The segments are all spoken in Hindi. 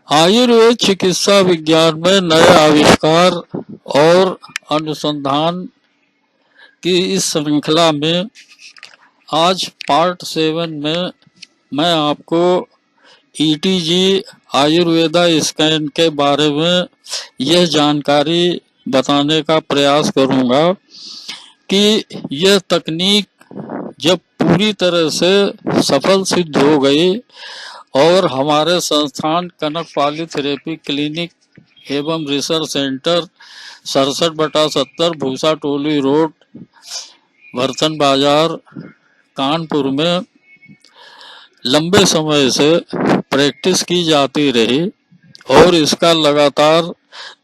आयुर्वेद चिकित्सा विज्ञान में नए आविष्कार और अनुसंधान की इस श्रृंखला में आज पार्ट 7 में मैं आपको ईटीजी आयुर्वेदा स्कैन के बारे में यह जानकारी बताने का प्रयास करूंगा कि यह तकनीक जब पूरी तरह से सफल सिद्ध हो गई और हमारे संस्थान कनक पाली थेरेपी क्लिनिक एवं रिसर्च सेंटर 67/70 भूसा टोली रोड बर्तन बाजार कानपुर में लंबे समय से प्रैक्टिस की जाती रही और इसका लगातार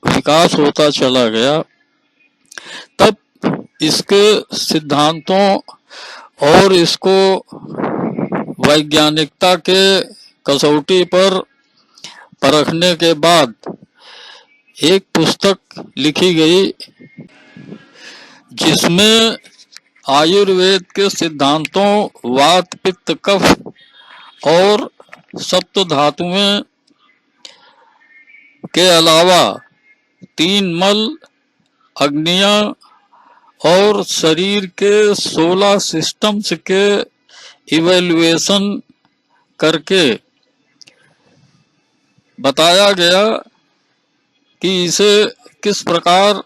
विकास होता चला गया, तब इसके सिद्धांतों और इसको वैज्ञानिकता के कसौटी पर परखने के बाद एक पुस्तक लिखी गई जिसमें आयुर्वेद के सिद्धांतों वात पित्त कफ और सप्त धातुएं के अलावा 3 मल अग्नियां और शरीर के 16 सिस्टम्स के इवैल्यूएशन करके बताया गया कि इसे किस प्रकार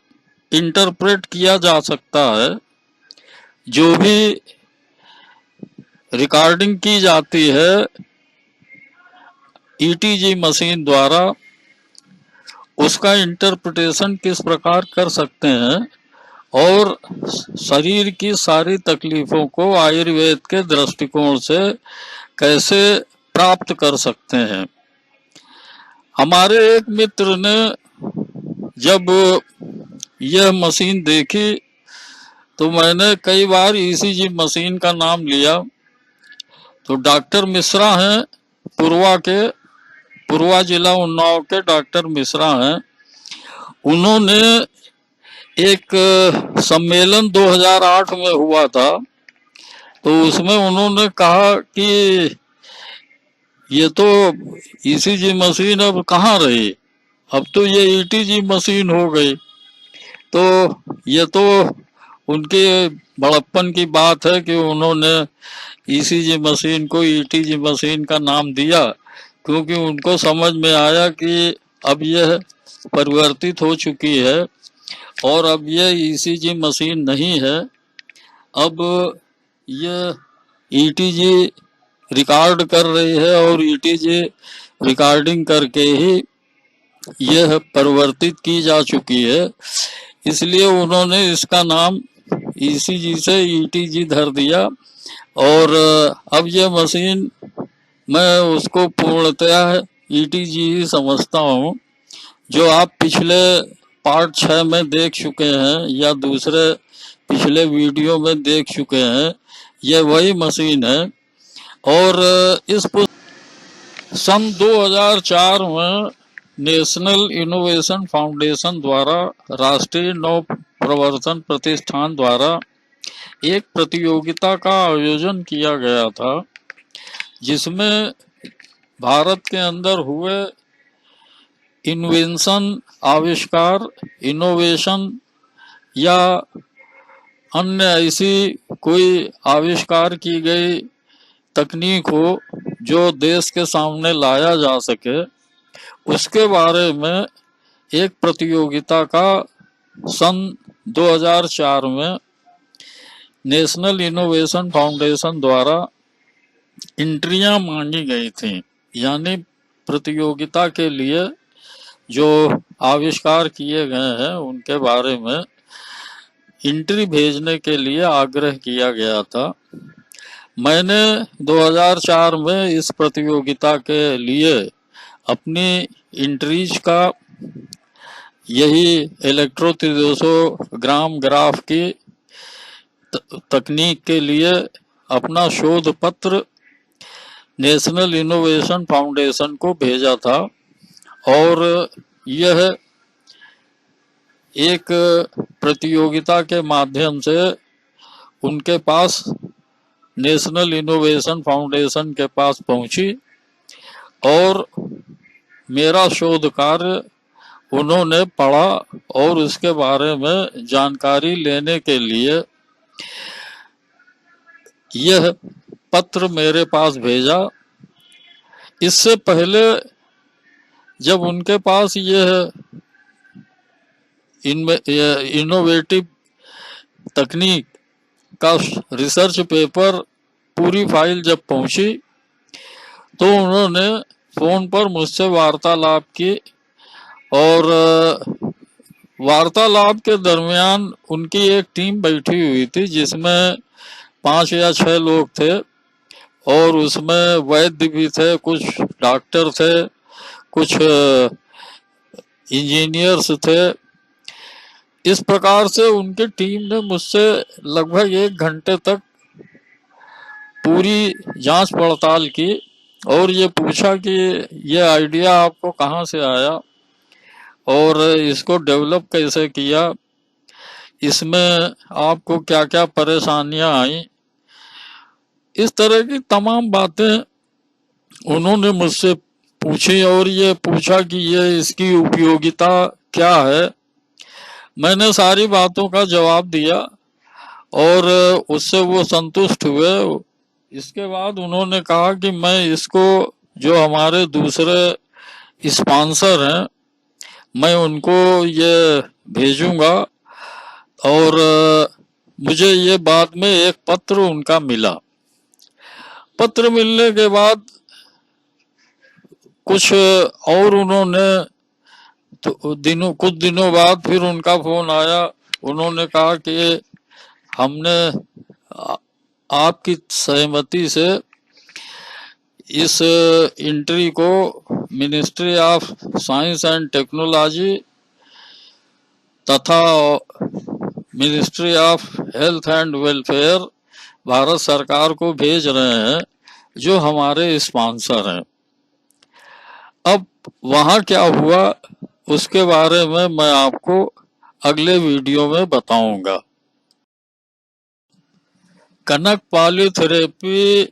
इंटरप्रेट किया जा सकता है। जो भी रिकॉर्डिंग की जाती है ईटीजी मशीन द्वारा, उसका इंटरप्रिटेशन किस प्रकार कर सकते हैं और शरीर की सारी तकलीफों को आयुर्वेद के दृष्टिकोण से कैसे प्राप्त कर सकते हैं। हमारे एक मित्र ने जब यह मशीन देखी तो मैंने कई बार ईसीजी मशीन का नाम लिया, तो डॉक्टर मिश्रा हैं पूर्वा जिला उन्नाव के डॉक्टर मिश्रा हैं। उन्होंने एक सम्मेलन 2008 में हुआ था, तो उसमें उन्होंने कहा कि ये तो ईसीजी मशीन अब कहाँ रही, अब तो ये ईटीजी मशीन हो गई। तो ये तो उनके बड़प्पन की बात है कि उन्होंने ईसीजी मशीन को ईटीजी मशीन का नाम दिया, क्योंकि उनको समझ में आया कि अब यह परिवर्तित हो चुकी है और अब यह ईसीजी मशीन नहीं है, अब यह ईटीजी रिकॉर्ड कर रही है और ईटीजी रिकॉर्डिंग करके ही यह परिवर्तित की जा चुकी है। इसलिए उन्होंने इसका नाम ईसीजी से ईटीजी धर दिया और अब यह मशीन मैं उसको पूर्णतः ईटीजी ही समझता हूँ। जो आप पिछले पार्ट 6 में देख चुके हैं या दूसरे पिछले वीडियो में देख चुके हैं, यह वही मशीन है। और इस सन 2004 में नेशनल इनोवेशन फाउंडेशन द्वारा राष्ट्रीय नव प्रवर्तन प्रतिष्ठान द्वारा एक प्रतियोगिता का आयोजन किया गया था, जिसमें भारत के अंदर हुए इन्वेंशन, आविष्कार, इनोवेशन या अन्य ऐसी कोई आविष्कार की गई तकनीक हो जो देश के सामने लाया जा सके, उसके बारे में एक प्रतियोगिता का सन 2004 में नेशनल इनोवेशन फाउंडेशन द्वारा एंट्रियां मांगी गई थी। यानी प्रतियोगिता के लिए जो आविष्कार किए गए हैं उनके बारे में एंट्री भेजने के लिए आग्रह किया गया था। मैंने 2004 में इस प्रतियोगिता के लिए अपनी एंट्रीज का यही इलेक्ट्रोथ्रियोसोग्राम ग्राफ की तकनीक के लिए अपना शोध पत्र नेशनल इनोवेशन फाउंडेशन को भेजा था और यह एक प्रतियोगिता के माध्यम से उनके पास नेशनल इनोवेशन फाउंडेशन के पास पहुंची और मेरा शोध कार्य उन्होंने पढ़ा और उसके बारे में जानकारी लेने के लिए यह पत्र मेरे पास भेजा। इससे पहले जब उनके पास यह इनोवेटिव तकनीक का रिसर्च पेपर पूरी फाइल जब पहुंची तो उन्होंने फोन पर मुझसे वार्तालाप की और वार्तालाप के दरमियान उनकी एक टीम बैठी हुई थी जिसमें 5 या 6 लोग थे और उसमें वैद्य भी थे, कुछ डॉक्टर थे, कुछ इंजीनियर्स थे। इस प्रकार से उनकी टीम ने मुझसे लगभग 1 घंटे तक पूरी जांच पड़ताल की और ये पूछा कि ये आइडिया आपको कहाँ से आया और इसको डेवलप कैसे किया, इसमें आपको क्या क्या परेशानियां आई। इस तरह की तमाम बातें उन्होंने मुझसे पूछी और ये पूछा कि ये इसकी उपयोगिता क्या है। मैंने सारी बातों का जवाब दिया और उससे वो संतुष्ट हुए। इसके बाद उन्होंने कहा कि मैं इसको जो हमारे दूसरे स्पॉन्सर हैं मैं उनको ये भेजूंगा और मुझे ये बाद में एक पत्र उनका मिला। पत्र मिलने के बाद कुछ और उन्होंने कुछ दिनों बाद फिर उनका फोन आया। उन्होंने कहा कि हमने आपकी सहमति से इस एंट्री को ministry of science and technology तथा ministry of health and welfare Bharat सरकार को भेज रहे हैं जो हमारे स्पॉन्सर हैं। अब वहां क्या हुआ उसके बारे में मैं आपको अगले वीडियो में बताऊंगा। कनक पॉलीथेरेपी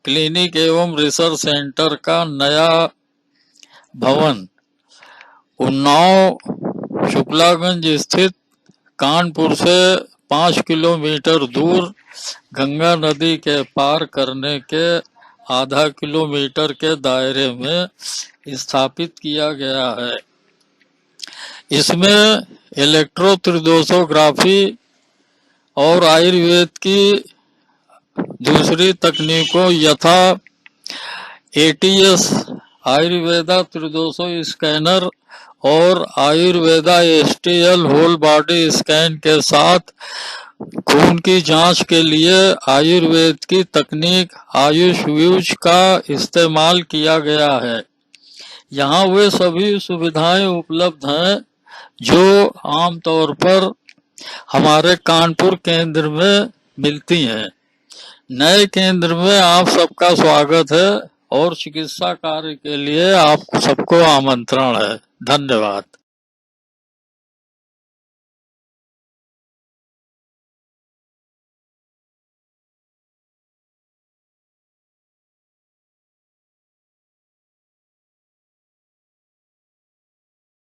क्लिनिक एवं रिसर्च सेंटर का नया भवन उन्नाव शुक्लागंज स्थित कानपुर से 5 किलोमीटर दूर गंगा नदी के पार करने के आधा किलोमीटर के दायरे में स्थापित किया गया है। इसमें इलेक्ट्रोत्रिदोसोग्राफी और आयुर्वेद की दूसरी तकनीकों यथा एटीएस आयुर्वेदा त्रिदोषो स्कैनर और Ayurveda STL whole body scan के साथ खून की जांच के लिए आयुर्वेद की तकनीक आयुष व्यूज का इस्तेमाल किया गया है। यहाँ वे सभी सुविधाएं उपलब्ध हैं जो आमतौर पर हमारे कानपुर केंद्र में मिलती हैं। नए केंद्र में आप सबका स्वागत है और चिकित्सा कार्य के लिए आप सबको आमंत्रण है। धन्यवाद।